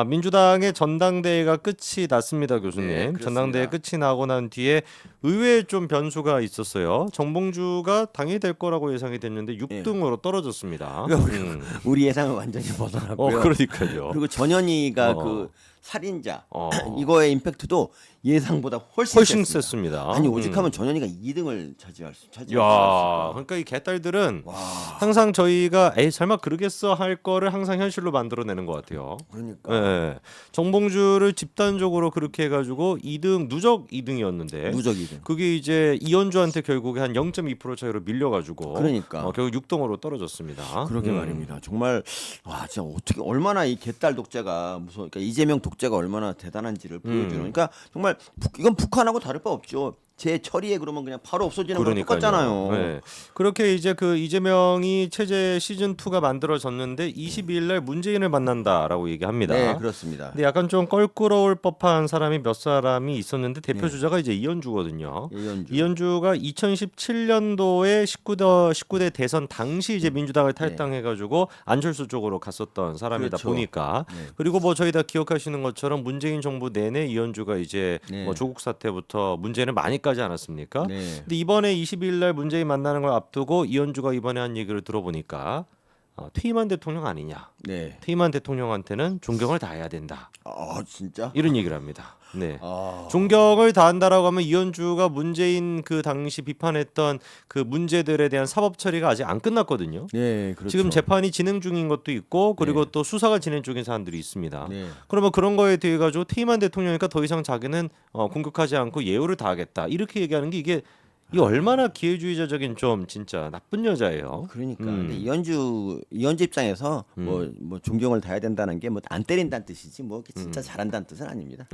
민주당의 전당대회가 끝이 났습니다, 네, 교수님. 그렇습니다. 전당대회 끝이 나고 난 뒤에 의외에 좀 변수가 있었어요. 정봉주가 당이 될 거라고 예상이 됐는데 6등으로 떨어졌습니다. 우리 예상을 완전히 벗어났고요. 그러니까요. 그리고 전현희가 어. 그 살인자 어. 이거의 임팩트도 예상보다 훨씬 훨씬 셌습니다. 셌습니다. 아니 오직하면 전현희가 2등을 차지할 수 야, 있을까? 그러니까 이 개딸들은 와, 항상 저희가 에이 설마 그러겠어 할 거를 항상 현실로 만들어내는 것 같아요. 그러니까 예. 정봉주를 집단적으로 그렇게 해가지고 2등 누적 2등이었는데 누적 2등. 그게 이제 이현주한테 결국에 한 0.2% 차이로 밀려가지고 그러니까. 결국 6등으로 떨어졌습니다. 그러게 말입니다. 정말 와 진짜 어떻게 얼마나 이 개딸 독재가 무서워. 그러니까 이재명 독재가 얼마나 대단한지를 보여주는. 그러니까 정말 이건 북한하고 다를 바 없죠. 제 처리에 그러면 그냥 바로 없어지는 거랑 똑같잖아요. 네. 그렇게 이제 그 이재명이 체제 시즌 2가 만들어졌는데 22일 날 문재인을 만난다라고 얘기합니다. 네, 그렇습니다. 근데 약간 좀 껄끄러울 법한 사람이 몇 사람이 있었는데 대표 주자가 이제 이현주거든요. 이현주가 2017년도에 19대 대선 당시 이제 민주당을 탈당해가지고 안철수 쪽으로 갔었던 사람이다 그렇죠. 보니까 그리고 뭐 저희 다 기억하시는 것처럼 문재인 정부 내내 이현주가 이제 뭐 조국 사태부터 문제를 많이 까지 않았습니까? 근데 이번에 22일 날 문재인 만나는 걸 앞두고 이현주가 이번에 한 얘기를 들어보니까 퇴임한 대통령 아니냐. 네. 퇴임한 대통령한테는 존경을 다해야 된다. 진짜? 이런 얘기를 합니다. 네. 존경을 다한다라고 하면 이현주가 문재인 그 당시 비판했던 그 문제들에 대한 사법 처리가 아직 안 끝났거든요. 네, 그렇죠. 지금 재판이 진행 중인 것도 있고 그리고 또 수사가 진행 중인 사람들이 있습니다. 그러면 그런 거에 대해 가지고 퇴임한 대통령이니까 더 이상 자기는 공격하지 않고 예우를 다하겠다. 이렇게 얘기하는 게 이게 얼마나 기회주의자적인 좀 진짜 나쁜 여자예요. 그러니까 근데 이현주 입장에서 뭐 존경을 다해야 된다는 게 뭐 안 때린다는 뜻이지 뭐 진짜 잘한다는 뜻은 아닙니다.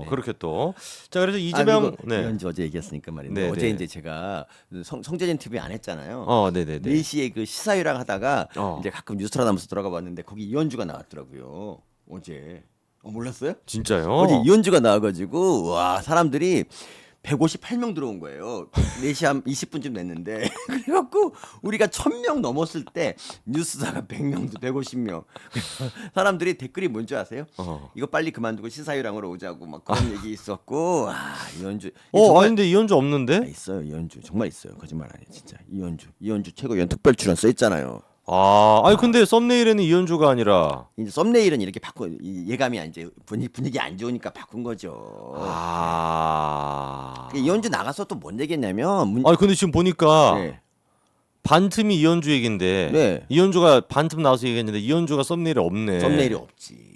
그렇게 또. 자, 그래서 이재명 이현주 어제 얘기했으니까 말인데 네, 어제 네. 이제 제가 성재진 TV 안 했잖아요. 네네네. 4시에 그 시사회랑 하다가 이제 가끔 뉴스라다면서 들어가 봤는데 거기 이현주가 나왔더라고요. 어제. 몰랐어요? 진짜요? 어제 이현주가 나와가지고 와 사람들이 158명 들어온 거예요. 4시 한 20분쯤 됐는데 그래갖고 우리가 1000명 넘었을 때 뉴스사가 100명도 150명 사람들이 댓글이 뭔지 아세요? 이거 빨리 그만두고 시사회랑으로 오자고 막 그런 얘기 있었고 이현주 아니 근데 이현주 없는데? 있어요. 이현주 정말 있어요. 거짓말 아니에요. 진짜 이현주 최고위원 특별 출연 써 있잖아요. 아니 근데 썸네일에는 이현주가 아니라 이제 썸네일은 이렇게 바꿔 예감이 이제 분위기 안 좋으니까 바꾼 거죠. 이현주 나가서 또 뭔 얘기했냐면 아니 근데 지금 보니까 네. 반틈이 이현주 얘긴데 네. 이현주가 반틈 나와서 얘기했는데 이현주가 썸네일에 없네. 썸네일이 없지.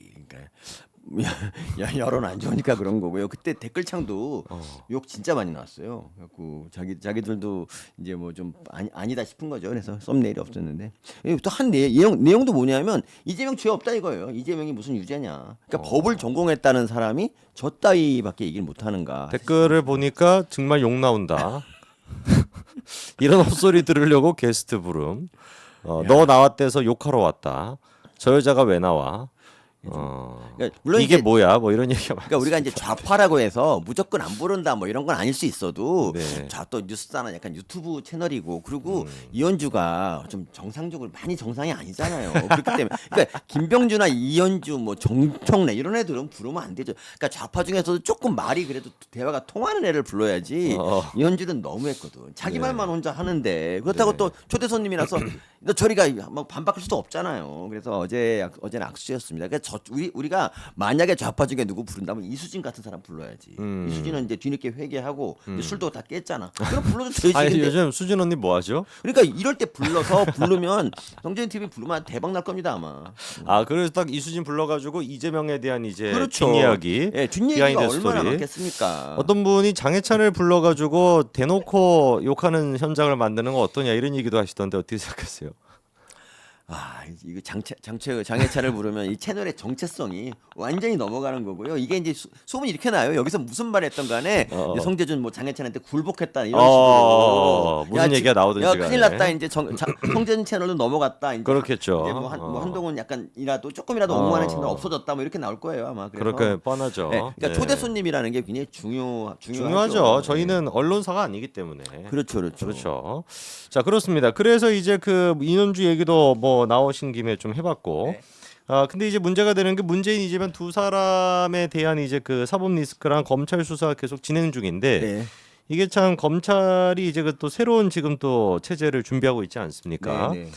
그러니까 여론 안 좋으니까 그런 거고요. 그때 댓글창도 욕 진짜 많이 나왔어요. 그래갖고 자기들도 이제 뭐 좀 아니다 싶은 거죠. 그래서 썸네일이 없었는데 또 한 내용도 뭐냐면 이재명 죄 없다 이거예요. 이재명이 무슨 유죄냐. 그러니까 법을 전공했다는 사람이 저 따위밖에 얘기를 못 하는가. 댓글을 보니까 정말 욕 나온다. 이런 헛소리 들으려고 게스트 부름. 너 나왔대서 욕하러 왔다. 저 여자가 왜 나와? 그러니까 물론 이게 뭐야? 뭐 이런 얘기가 많습니다. 그러니까 우리가 이제 좌파라고 해서 무조건 안 부른다 뭐 이런 건 아닐 수 있어도 또 뉴스사는 약간 유튜브 채널이고 그리고 이현주가 좀 정상적으로 많이 정상이 아니잖아요. 그렇기 때문에 그러니까 김병주나 이현주 뭐 정청래 이런 애들은 부르면 안 되죠. 그러니까 좌파 중에서도 조금 말이 그래도 대화가 통하는 애를 불러야지. 이현주는 너무했거든. 자기 말만 혼자 하는데 그렇다고 또 초대 손님이라서 너 저리가 막 반박할 수도 없잖아요. 그래서 어제는 악수였습니다. 그러니까 우리가 만약에 좌파 중에 누구 부른다면 이수진 같은 사람 불러야지. 이수진은 이제 뒤늦게 회개하고 이제 술도 다 깼잖아. 그럼 불러도 되지. 아니 요즘 수진 언니 뭐 하죠? 그러니까 이럴 때 부르면 성재인 TV 부르면 대박 날 겁니다 아마. 그래서 딱 이수진 불러가지고 이재명에 대한 이제 그렇죠. 뒷이야기, 뒷얘기가 얼마나 스토리. 많겠습니까? 어떤 분이 장해찬을 불러가지고 대놓고 욕하는 현장을 만드는 거 어떠냐 이런 얘기도 하시던데 어떻게 생각하세요? 이거 장해찬을 부르면 이 채널의 정체성이 완전히 넘어가는 거고요. 이게 이제 소문이 이렇게 나요. 여기서 무슨 말 했던 간에 이제 성재준 뭐 장해찬한테 굴복했다 이런 식으로 무슨 얘기가 나오든지 큰일 났다. 이제 성재준 채널로 넘어갔다. 이제 그렇겠죠. 이제 뭐 한동훈 약간이라도 조금이라도 옹호하는 채널 없어졌다. 뭐 이렇게 나올 거예요 아마. 그래서. 그렇게 뻔하죠. 그러니까 초대 손님이라는 게 굉장히 중요하죠. 저희는 언론사가 아니기 때문에. 그렇죠. 자 그렇습니다. 그래서 이제 그 이현주 얘기도 뭐 나오신 김에 좀 해봤고 근데 이제 문제가 되는 게 문재인 이재명 두 사람에 대한 이제 그 사법 리스크랑 검찰 수사 계속 진행 중인데 네. 이게 참 검찰이 이제 그 또 새로운 지금 또 체제를 준비하고 있지 않습니까? 네, 네.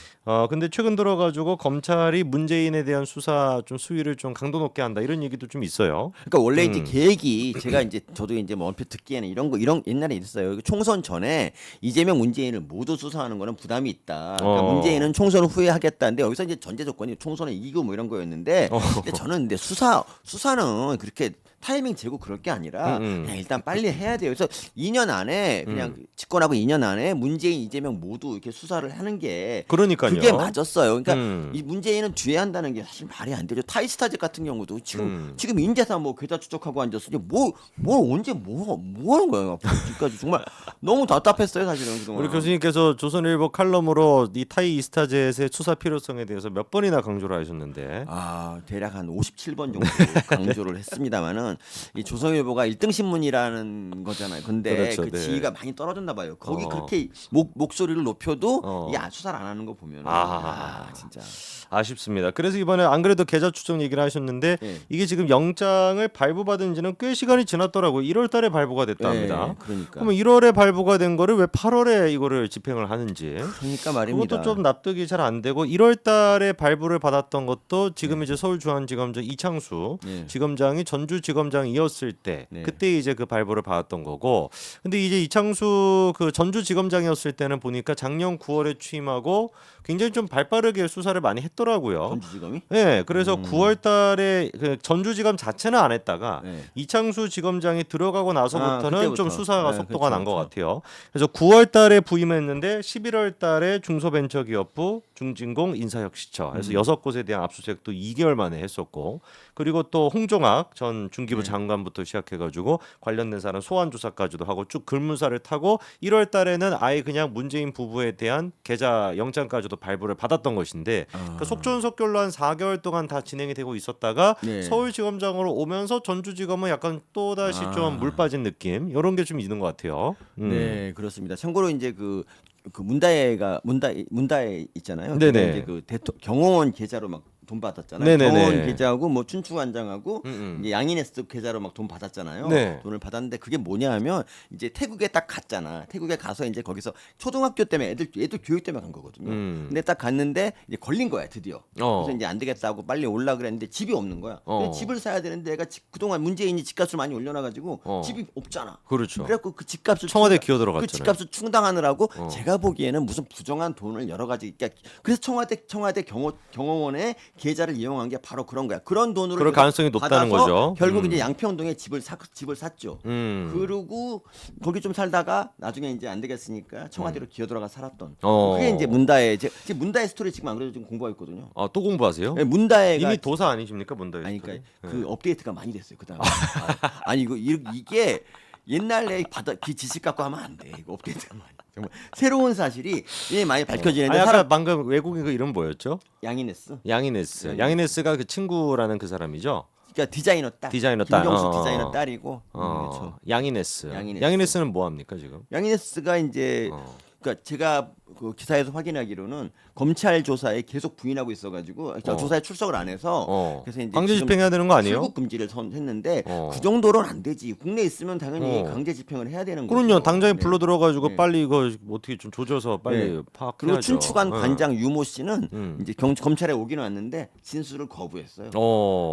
근데 최근 들어가지고 검찰이 문재인에 대한 수사 좀 수위를 좀 강도 높게 한다 이런 얘기도 좀 있어요. 그러니까 원래 이제 계획이 제가 이제 저도 이제 뭐 얼핏 듣기에는 이런 옛날에 있었어요. 총선 전에 이재명 문재인을 모두 수사하는 거는 부담이 있다. 그러니까 문재인은 총선 후에 하겠다는데 여기서 이제 전제 조건이 총선을 이기고 뭐 이런 거였는데 근데 저는 근데 수사는 그렇게 타이밍 재고 그럴 게 아니라 그냥 일단 빨리 해야 돼요. 그래서 2년 안에 그냥 집권하고 2년 안에 문재인, 이재명 모두 이렇게 수사를 하는 게 그러니까요. 그게 맞았어요. 그러니까 이 문재인은 뒤에 한다는 게 사실 말이 안 되죠. 타이스타즈 같은 경우도 지금 인재사 뭐 계좌 추적하고 앉았어. 이제 뭐 언제 뭐 하는 거예요? 지금까지 정말 너무 답답했어요, 사실은 그동안. 우리 교수님께서 조선일보 칼럼으로 이 타이스타젯의 수사 필요성에 대해서 몇 번이나 강조를 하셨는데 대략 한 57번 정도 강조를 했습니다만은 이 조선일보가 1등 신문이라는 거잖아요. 근데 그렇죠, 그 네. 지위가 많이 떨어졌나 봐요. 거기 그렇게 목소리를 높여도 이 수사를 안 하는 거 보면 진짜 아쉽습니다. 그래서 이번에 안 그래도 계좌 추적 얘기를 하셨는데 이게 지금 영장을 발부받은 지는 꽤 시간이 지났더라고요. 1월 달에 발부가 됐답니다. 그러니까. 그러면 1월에 발부가 된 거를 왜 8월에 이거를 집행을 하는지 그러니까 말입니다. 그것도 좀 납득이 잘 안 되고 1월 달에 발부를 받았던 것도 지금 이제 서울중앙지검장 이창수 지검장이 전주지검장이었을 때 그때 이제 그 발부를 받았던 거고 근데 이제 이창수 그 전주지검장이었을 때는 보니까 작년 9월에 취임하고 굉장히 좀 발빠르게 수사를 많이 했더라고요. 전주지검이? 네, 그래서 9월달에 그 전주지검 자체는 안 했다가 이창수 지검장이 들어가고 나서부터는 그때부터. 좀 수사가 속도가 난 것 그렇죠. 같아요. 그래서 9월달에 부임했는데 11월달에 중소벤처기업부, 중진공, 인사혁신처 그래서 6곳에 대한 압수수색도 2개월 만에 했었고 그리고 또 홍종학 전 중기부 장관부터 시작해가지고 관련된 사람 소환 조사까지도 하고 쭉 글문사를 타고 1월달에는 아예 그냥 문재인 부부에 대한 계좌 영장까지도 발부를 받았던 것인데 그 속전속결로 한 4개월 동안 다 진행이 되고 있었다가 서울지검장으로 오면서 전주지검은 약간 또 다시 좀 물 빠진 느낌 이런 게 좀 있는 것 같아요. 네, 그렇습니다. 참고로 이제 그 문다에 있잖아요. 네네. 이제 그 경호원 계좌로 막 돈 받았잖아요. 네네네. 경호원 계좌하고 뭐 춘추관장하고 이제 양인에스 계좌로 막 돈 받았잖아요. 네. 돈을 받았는데 그게 뭐냐면 이제 태국에 딱 갔잖아. 태국에 가서 이제 거기서 초등학교 때문에 애들 교육 때문에 간 거거든요. 근데 딱 갔는데 이제 걸린 거야 드디어. 그래서 이제 안 되겠다고 빨리 올라 그랬는데 집이 없는 거야. 근데 집을 사야 되는데 내가 그동안 문재인이 집값을 많이 올려놔가지고 집이 없잖아. 그렇죠. 그래갖고 그 집값을 청와대 기어 들어갔잖아요. 그 집값을 충당하느라고 제가 보기에는 무슨 부정한 돈을 여러 가지 그래서 청와대 경호원의 계좌를 이용한 게 바로 그런 거야. 그런 돈으로 그럴 가능성이 높다는 받아서 거죠. 결국 이제 양평동에 집을 샀죠. 그리고 거기 좀 살다가 나중에 이제 안 되겠으니까 청와대로 기어 들어가 살았던. 그게 이제 문다의 지금 문다의 스토리 지금 안 그래도 좀 공부하고 있거든요. 또 공부하세요? 네, 문다혜가 이미 도사 아니십니까 문다혜? 아니 그러니까 그 업데이트가 많이 됐어요. 그다음에 아니 이게 옛날에 지식 갖고 하면 안 돼. 이거 업데이트가 많이. 정말 새로운 사실이 많이 밝혀지는데 아까 방금 외국인 그 이름 뭐였죠? 양인에스. 양인에스가 그 친구라는 그 사람이죠. 그러니까 디자이너 딸. 디자이너 딸. 김경수 디자이너 딸이고. 그렇죠. 양인에스. 양인에스는 뭐 합니까 지금? 양인에스가 이제 그러니까 제가 그 기사에서 확인하기로는 검찰 조사에 계속 부인하고 있어가지고 조사에 출석을 안 해서 그래서 이제 강제 집행해야 되는 거 아니에요? 출국 금지를 했는데 그 정도로는 안 되지. 국내에 있으면 당연히 강제 집행을 해야 되는 거죠. 그럼요. 당장에 불러 들어가지고 빨리 이거 어떻게 좀 조져서 빨리 파악해야죠. 그리고 춘추관 관장 유모 씨는 이제 검찰에 오긴 왔는데 진술을 거부했어요.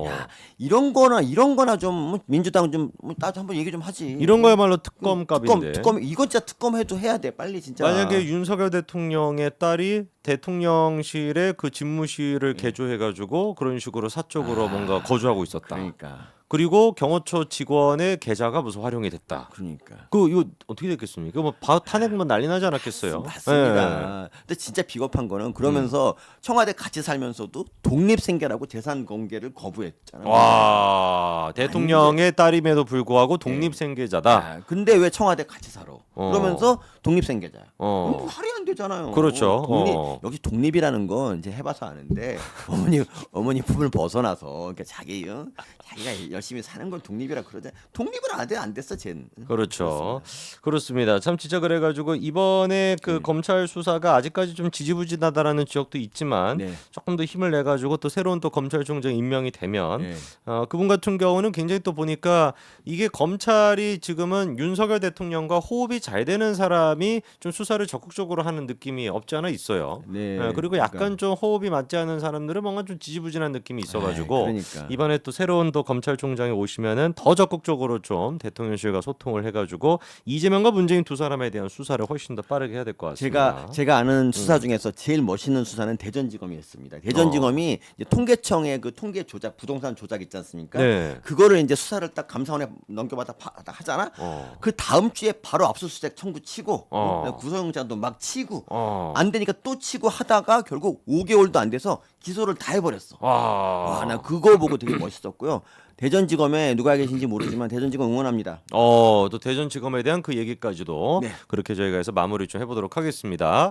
야, 이런 거나 좀 민주당 좀 나도 한번 얘기 좀 하지. 이런 거야말로 특검급인데. 특검 이거 진짜 특검해도 해야 돼. 빨리 진짜. 만약에 윤석열 대통령의 딸이 대통령실의 그 집무실을 개조해가지고 그런 식으로 사적으로 뭔가 거주하고 있었다. 그러니까. 그리고 경호처 직원의 계좌가 무슨 활용이 됐다. 그러니까. 이거 어떻게 됐겠습니까? 뭐 탄핵 뭐 난리 나지 않았겠어요? 맞습니다. 근데 진짜 비겁한 거는 그러면서 청와대 같이 살면서도 독립생계라고 재산 공개를 거부했잖아요. 와, 대통령의 딸임에도 불구하고 독립생계자다. 근데 왜 청와대 같이 살아? 그러면서 독립생계자야. 말이 안 되잖아요. 그렇죠. 역시 독립이라는 건 이제 해봐서 아는데 어머니 품을 벗어나서 그러니까 자기가 열심히 사는 걸 독립이라 그러자. 독립을 안 됐어, 쟤는. 그렇죠. 그렇습니다. 참 진짜 그래가지고 이번에 그 검찰 수사가 아직까지 좀 지지부진하다라는 지적도 있지만 조금 더 힘을 내가지고 또 새로운 또 검찰총장 임명이 되면 그분 같은 경우는 굉장히 또 보니까 이게 검찰이 지금은 윤석열 대통령과 호흡이 잘 되는 사람이 좀 수사를 적극적으로 하는 느낌이 없지 않아 있어요. 그리고 약간 좀 호흡이 맞지 않는 사람들은 뭔가 좀 지지부진한 느낌이 있어가지고 그러니까. 이번에 또 새로운 또 검찰총장이 오시면은 더 적극적으로 좀 대통령실과 소통을 해가지고 이재명과 문재인 두 사람에 대한 수사를 훨씬 더 빠르게 해야 될 것 같습니다. 제가 아는 수사 중에서 제일 멋있는 수사는 대전지검이었습니다. 대전지검이 이제 통계청의 그 통계 조작, 부동산 조작 있지 않습니까? 그거를 이제 수사를 딱 감사원에 넘겨받아 하잖아. 그 다음 주에 바로 압수수색 청구 치고 구속영장도 막 치고 안 되니까 또 치고 하다가 결국 5개월도 안 돼서 기소를 다 해버렸어. 와, 나 그거 보고 되게 멋있었고요. 대전지검에 누가 계신지 모르지만 대전지검 응원합니다. 또 대전지검에 대한 그 얘기까지도 네. 그렇게 저희가 해서 마무리 좀 해보도록 하겠습니다.